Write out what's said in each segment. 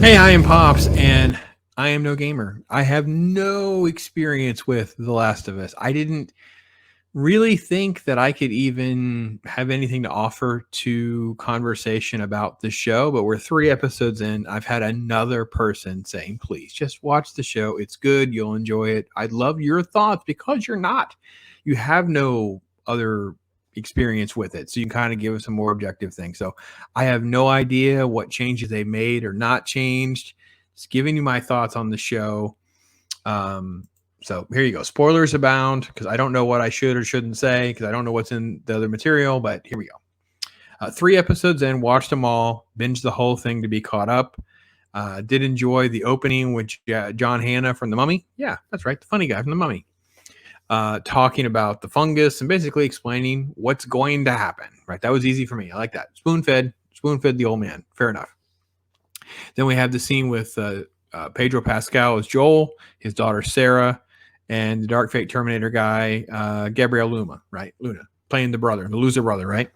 Hey, I am Pops, and I am no gamer. I have no experience with The Last of Us. I didn't really think that I could even have anything to offer to conversation about the show, but we're 3 episodes in. I've had another person saying, please just watch the show. It's good. You'll enjoy it. I'd love your thoughts because you have no other experience with it. So you can kind of give us a more objective thing. So I have no idea what changes they made or not changed. Just giving you my thoughts on the show. So here you go. Spoilers abound because I don't know what I should or shouldn't say because I don't know what's in the other material, but here we go. 3 episodes in, watched them all, binged the whole thing to be caught up. Did enjoy the opening with John Hannah from The Mummy. Yeah, that's right. The funny guy from The Mummy. Talking about the fungus and basically explaining what's going to happen. Right. That was easy for me. I like that. Spoon fed the old man. Fair enough. Then we have the scene with Pedro Pascal as Joel, his daughter Sarah, and the Dark Fate Terminator guy, Gabriel Luna, right? Luna, playing the loser brother, right?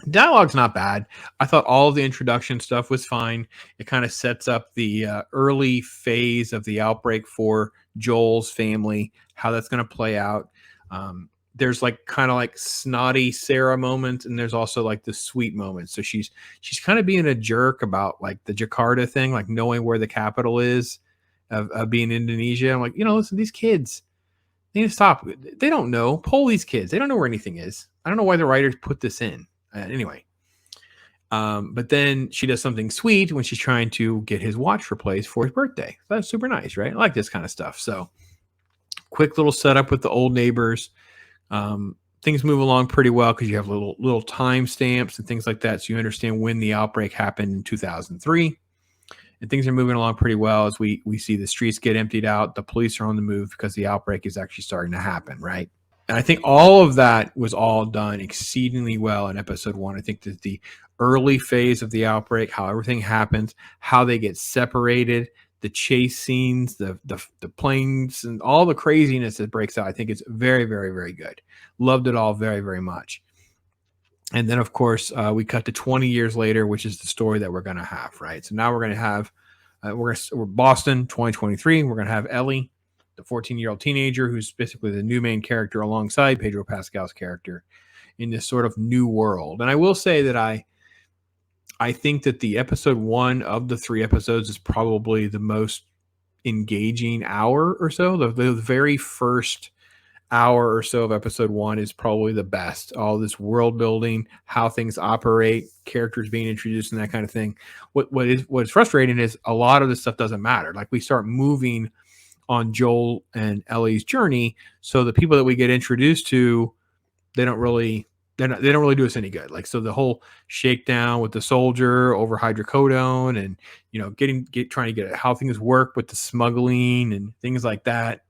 Dialogue's not bad. I thought all of the introduction stuff was fine. It kind of sets up the early phase of the outbreak for Joel's family, how that's going to play out. There's like kind of like snotty Sarah moments, and there's also like the sweet moments. So she's kind of being a jerk about like the Jakarta thing, like knowing where the capital is of being Indonesia. I'm like, listen, these kids, they need to stop. They don't know. Poll these kids. They don't know where anything is. I don't know why the writers put this in. Anyway. But then she does something sweet when she's trying to get his watch replaced for his birthday. That's super nice, right? I like this kind of stuff. So quick little setup with the old neighbors. Things move along pretty well because you have little time stamps and things like that. So you understand when the outbreak happened in 2003. And things are moving along pretty well as we see the streets get emptied out. The police are on the move because the outbreak is actually starting to happen, right? And I think all of that was all done exceedingly well in episode 1. I think that the early phase of the outbreak, how everything happens, how they get separated, the chase scenes, the planes, and all the craziness that breaks out, I think it's very, very, very good. Loved it all very, very much. And then, of course, we cut to 20 years later, which is the story that we're going to have, right? So now we're going to have, we're Boston 2023. We're going to have Ellie, the 14-year-old teenager who's basically the new main character alongside Pedro Pascal's character in this sort of new world. And I will say that I think that the episode 1 of the 3 episodes is probably the most engaging hour or so. The very first hour or so of episode 1 is probably the best. All this world building, how things operate, characters being introduced, and that kind of thing. What's frustrating is a lot of this stuff doesn't matter. Like we start moving on Joel and Ellie's journey, so the people that we get introduced to, they don't really do us any good. Like, so the whole shakedown with the soldier over hydrocodone and, trying to get how things work with the smuggling and things like that.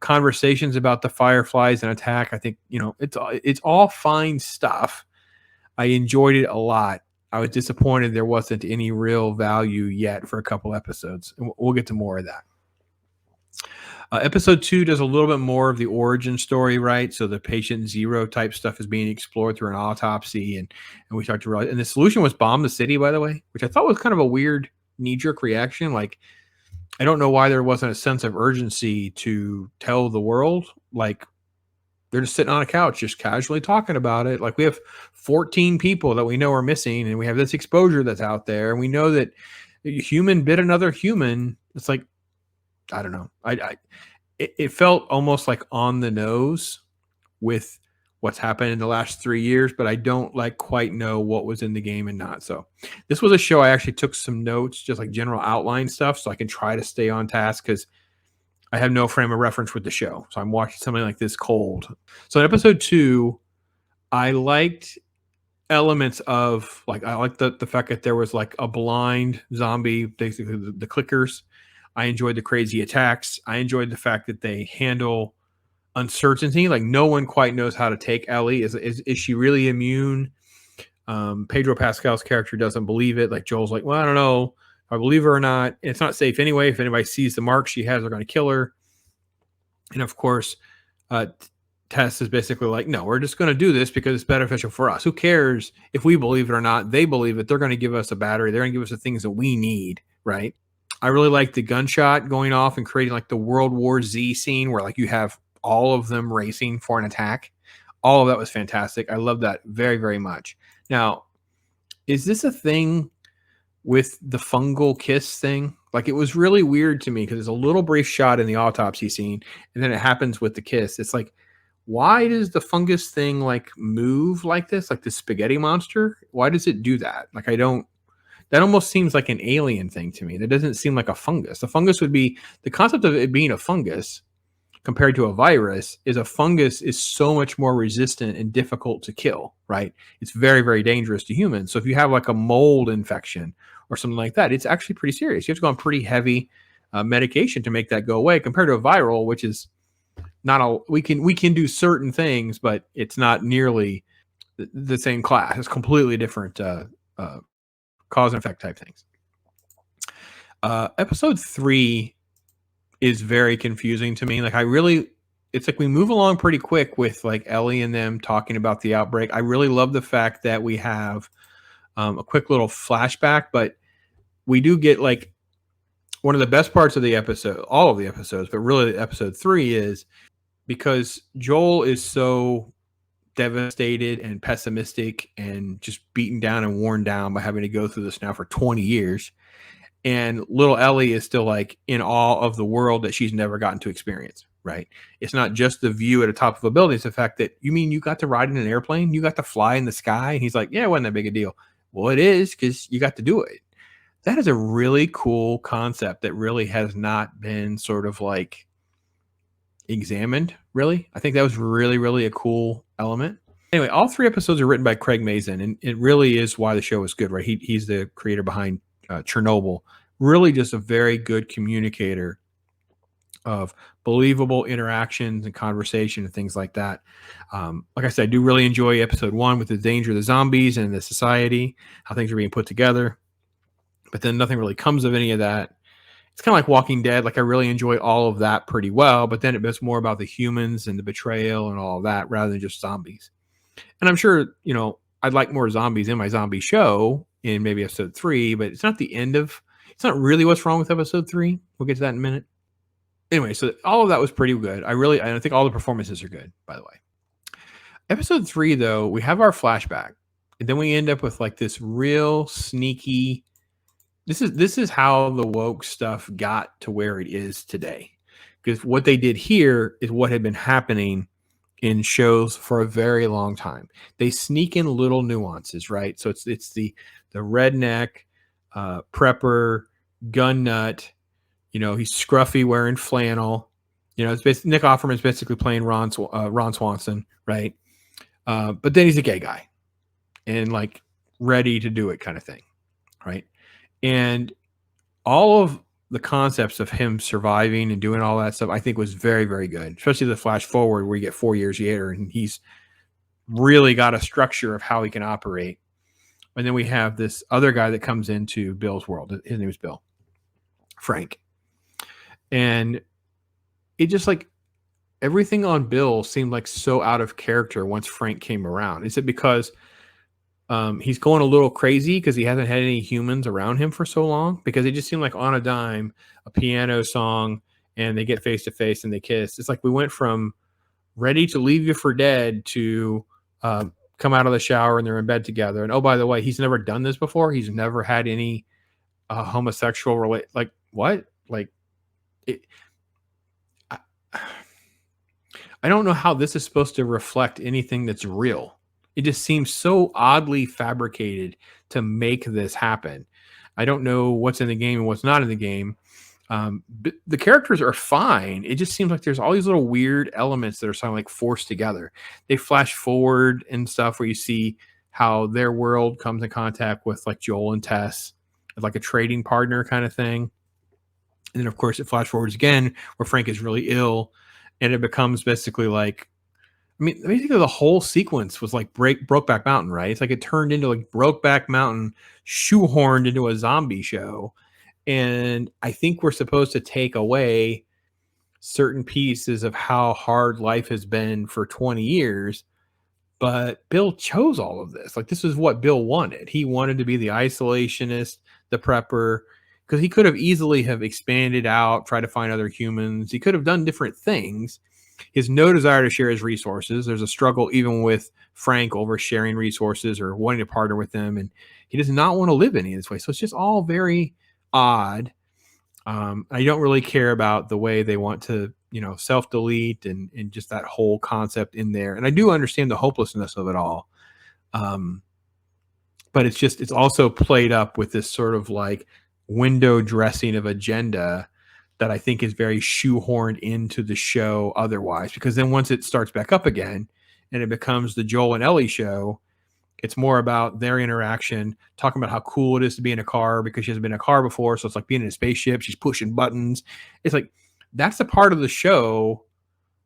Conversations about the Fireflies and attack. I think, it's all fine stuff. I enjoyed it a lot. I was disappointed there wasn't any real value yet for a couple episodes. And we'll get to more of that. Episode 2 does a little bit more of the origin story, right? So the patient zero type stuff is being explored through an autopsy, and we start to realize. And the solution was bomb the city, by the way, which I thought was kind of a weird knee-jerk reaction. Like, I don't know why there wasn't a sense of urgency to tell the world. Like, they're just sitting on a couch, just casually talking about it. Like, we have 14 people that we know are missing, and we have this exposure that's out there, and we know that a human bit another human. It's like, I don't know. It felt almost like on the nose with what's happened in the last 3 years, but I don't quite know what was in the game and not. So this was a show I actually took some notes, just like general outline stuff, so I can try to stay on task because I have no frame of reference with the show. So I'm watching something like this cold. So in episode 2, I liked elements of I like the fact that there was like a blind zombie, basically the clickers. I enjoyed the crazy attacks. I enjoyed the fact that they handle uncertainty. Like, no one quite knows how to take Ellie. Is she really immune? Pedro Pascal's character doesn't believe it. Like, Joel's like, well, I don't know if I believe her or not. It's not safe anyway. If anybody sees the marks she has, they're going to kill her. And of course, Tess is basically like, no, we're just going to do this because it's beneficial for us. Who cares if we believe it or not? They believe it. They're going to give us a battery. They're going to give us the things that we need, right? I really like the gunshot going off and creating like the World War Z scene where like you have all of them racing for an attack. All of that was fantastic. I love that very, very much. Now, is this a thing with the fungal kiss thing? Like, it was really weird to me because there's a little brief shot in the autopsy scene and then it happens with the kiss. It's like, why does the fungus thing like move like this, like the spaghetti monster? Why does it do that? Like, I don't, that almost seems like an alien thing to me. That doesn't seem like a fungus. The fungus would be, the concept of it being a fungus compared to a virus is a fungus is so much more resistant and difficult to kill, right? It's very, very dangerous to humans. So if you have like a mold infection or something like that, it's actually pretty serious. You have to go on pretty heavy medication to make that go away compared to a viral, which is not all. We can do certain things, but it's not nearly the same class. It's completely different cause and effect type things. Episode 3 is very confusing to me. Like, it's like we move along pretty quick with like Ellie and them talking about the outbreak. I really love the fact that we have a quick little flashback, but we do get like one of the best parts of the episode, all of the episodes, but really episode 3 is because Joel is so devastated and pessimistic and just beaten down and worn down by having to go through this now for 20 years. And little Ellie is still like in awe of the world that she's never gotten to experience, right? It's not just the view at the top of a building. It's the fact that, you mean you got to ride in an airplane? You got to fly in the sky? And he's like, yeah, it wasn't that big a deal. Well, it is, because you got to do it. That is a really cool concept that really has not been sort of like examined, really. I think that was really, really a cool element. Anyway, all 3 episodes are written by Craig Mazin, and it really is why the show is good, right? He's the creator behind Chernobyl. Really just a very good communicator of believable interactions and conversation and things like that. Like I said, I do really enjoy episode 1 with the danger of the zombies and the society, how things are being put together. But then nothing really comes of any of that. It's kind of like Walking Dead. Like, I really enjoy all of that pretty well, but then it's more about the humans and the betrayal and all of that rather than just zombies. And I'm sure, you know, I'd like more zombies in my zombie show in maybe episode 3, but it's not the end of, it's not really what's wrong with episode 3. We'll get to that in a minute. Anyway, so all of that was pretty good. I think all the performances are good, by the way. Episode 3, though, we have our flashback, and then we end up with like this real sneaky, this is how the woke stuff got to where it is today. Because what they did here is what had been happening in shows for a very long time. They sneak in little nuances, right? So it's the redneck, prepper, gun nut. You know, he's scruffy wearing flannel. You know, it's Nick Offerman's basically playing Ron Swanson, right? But then he's a gay guy and like ready to do it kind of thing, right? And all of the concepts of him surviving and doing all that stuff, I think was very, very good, especially the flash forward where you get 4 years later and he's really got a structure of how he can operate. And then we have this other guy that comes into Bill's world. His name is Bill, Frank. And it just like everything on Bill seemed like so out of character once Frank came around. Is it because he's going a little crazy because he hasn't had any humans around him for so long? Because it just seemed like on a dime, a piano song, and they get face to face and they kiss. It's like we went from ready to leave you for dead to come out of the shower and they're in bed together. And oh, by the way, he's never done this before. He's never had any homosexual like what? Like it. I don't know how this is supposed to reflect anything that's real. It just seems so oddly fabricated to make this happen. I don't know what's in the game and what's not in the game. But the characters are fine. It just seems like there's all these little weird elements that are sort of like forced together. They flash forward and stuff where you see how their world comes in contact with like Joel and Tess, like a trading partner kind of thing. And then, of course, it flash forwards again where Frank is really ill. And it becomes basically like, I mean, basically the whole sequence was like Brokeback Mountain, right? It's like it turned into like Brokeback Mountain shoehorned into a zombie show. And I think we're supposed to take away certain pieces of how hard life has been for 20 years. But Bill chose all of this. Like, this is what Bill wanted. He wanted to be the isolationist, the prepper, because he could have easily have expanded out, tried to find other humans. He could have done different things. He has no desire to share his resources. There's a struggle even with Frank over sharing resources or wanting to partner with them. And he does not want to live any of this way. So it's just all very odd. I don't really care about the way they want to, self-delete and just that whole concept in there. And I do understand the hopelessness of it all. But it's also played up with this sort of like window dressing of agenda that I think is very shoehorned into the show otherwise, because then once it starts back up again and it becomes the Joel and Ellie show, it's more about their interaction, talking about how cool it is to be in a car because she hasn't been in a car before. So it's like being in a spaceship. She's pushing buttons. It's like, that's the part of the show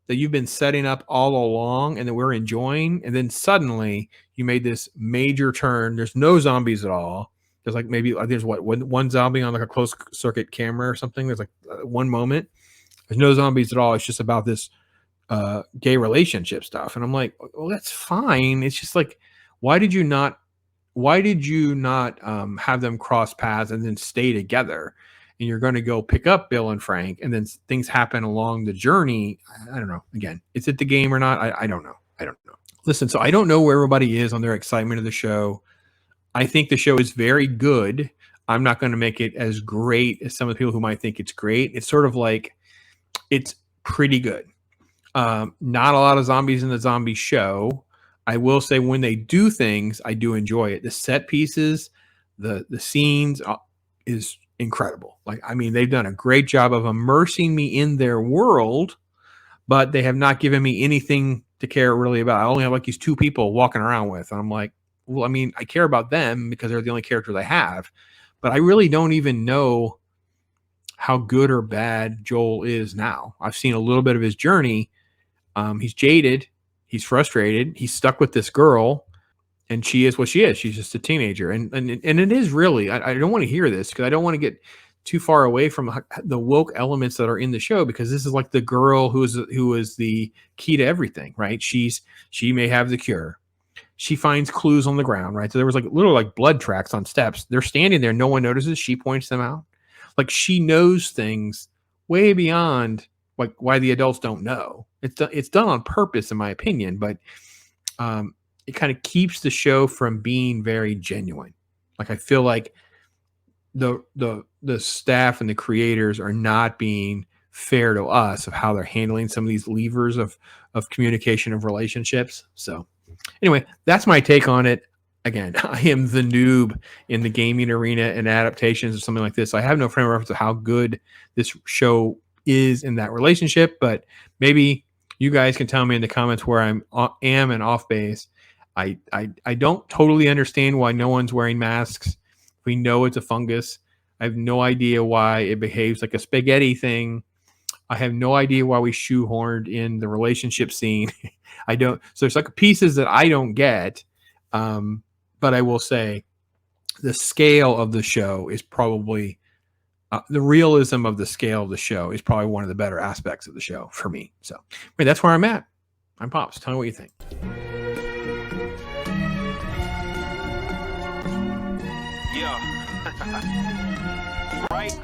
that you've been setting up all along and that we're enjoying. And then suddenly you made this major turn. There's no zombies at all. There's like there's one zombie on like a closed circuit camera or something. There's like one moment. There's no zombies at all. It's just about this gay relationship stuff. And I'm like, well, that's fine. It's just like, why did you not have them cross paths and then stay together? And you're going to go pick up Bill and Frank, and then things happen along the journey. I don't know. Again, is it the game or not? I don't know. Listen, so I don't know where everybody is on their excitement of the show. I think the show is very good. I'm not going to make it as great as some of the people who might think it's great. It's sort of like, it's pretty good. Not a lot of zombies in the zombie show. I will say when they do things, I do enjoy it. The set pieces, the scenes is incredible. Like, I mean, they've done a great job of immersing me in their world, but they have not given me anything to care really about. I only have like these two people walking around with, and I'm like, well, I mean, I care about them because they're the only characters I have, but I really don't even know how good or bad Joel is now. I've seen a little bit of his journey. He's jaded. He's frustrated. He's stuck with this girl, and she is what she is. She's just a teenager. And it is really, I don't want to hear this because I don't want to get too far away from the woke elements that are in the show, because this is like the girl who is the key to everything, right? She may have the cure. She finds clues on the ground, right? So there was like little like blood tracks on steps. They're standing there. No one notices. She points them out. Like, she knows things way beyond like why the adults don't know. It's done on purpose, in my opinion, but it kind of keeps the show from being very genuine. Like, I feel like the staff and the creators are not being fair to us of how they're handling some of these levers of communication of relationships. So anyway, that's my take on it. Again, I am the noob in the gaming arena and adaptations of something like this. I have no frame of reference of how good this show is in that relationship, but maybe you guys can tell me in the comments where I am and off base. I don't totally understand why no one's wearing masks. We know it's a fungus. I have no idea why it behaves like a spaghetti thing. I have no idea why we shoehorned in the relationship scene. I don't. So there's like pieces that I don't get. But I will say the scale of the show is probably the realism of the scale of the show is probably one of the better aspects of the show for me. So that's where I'm at. I'm Pops. Tell me what you think. Yeah. Right.